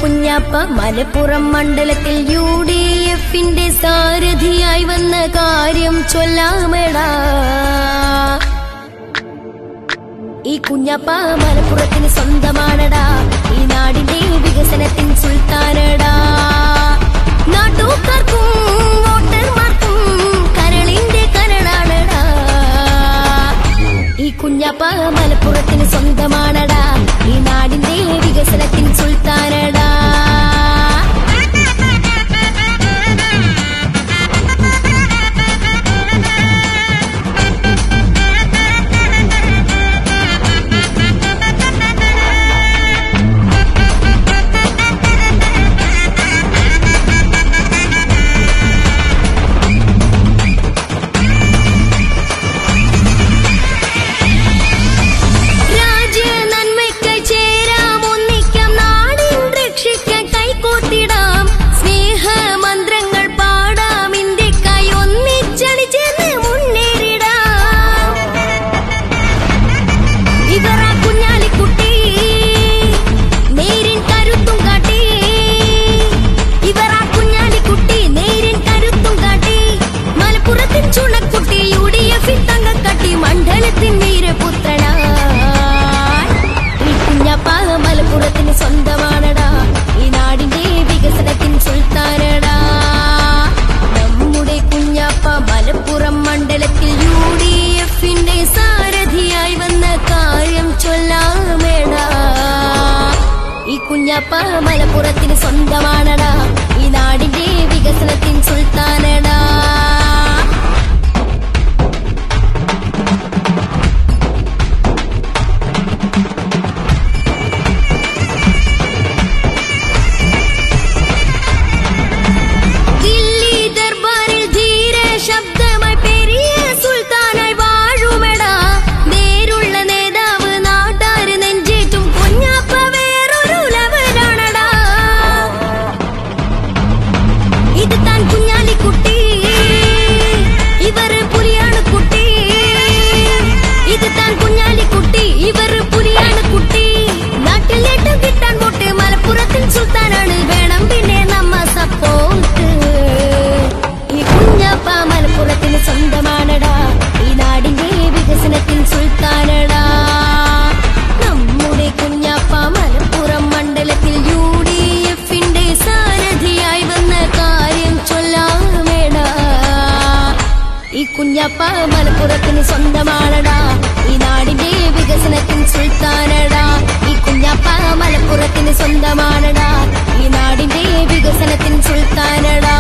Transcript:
കുഞ്ഞാപ്പ മലപ്പുറം മണ്ഡലത്തിൽ UDFന്റെ സാരഥിയായി വന്ന കാര്യം ചൊല്ലാമെടാ. ഈ കുഞ്ഞാപ്പ മലപ്പുറത്തിന് സ്വന്തമാണടാ. ഈ നാടിന്റെ വികസനത്തിൻ സുൽത്താനടാ. നാട്ടുകാർക്കും വോട്ടർമാർക്കും കരളിന്റെ കരളാണടാ. ഈ കുഞ്ഞാപ്പ മലപ്പുറത്തിന് സ്വന്തമാണടാ. ഈ നാടിന്റെ വികസനത്തിൻ സുൽത്താനടാ. കുഞ്ഞാപ്പ മലപ്പുറത്തിന് സ്വന്തമാണടാ. ഈ നാടിന്റെ വികസനത്തിൻ സുൽത്താനടാ. സ്വന്തമാണടാ. ഈ നാടിന്റെ വികസനത്തിൻ സുൽത്താനടാ. നമ്മുടെ കുഞ്ഞാപ്പ മലപ്പുറം മണ്ഡലത്തിൽ UDFന്റെ സാരഥിയായി വന്ന കാര്യം ചൊല്ലാമേടാ. ഈ കുഞ്ഞാപ്പ മലപ്പുറത്തിന് സ്വന്തമാണടാ. ഈ നാടിന്റെ വികസനത്തിൻ സുൽത്താനടാ. ഈ കുഞ്ഞാപ്പ മലപ്പുറത്തിന് സ്വന്തമാണടാ. ഈ നാടിന്റെ വികസനത്തിൻ സുൽത്താനടാ.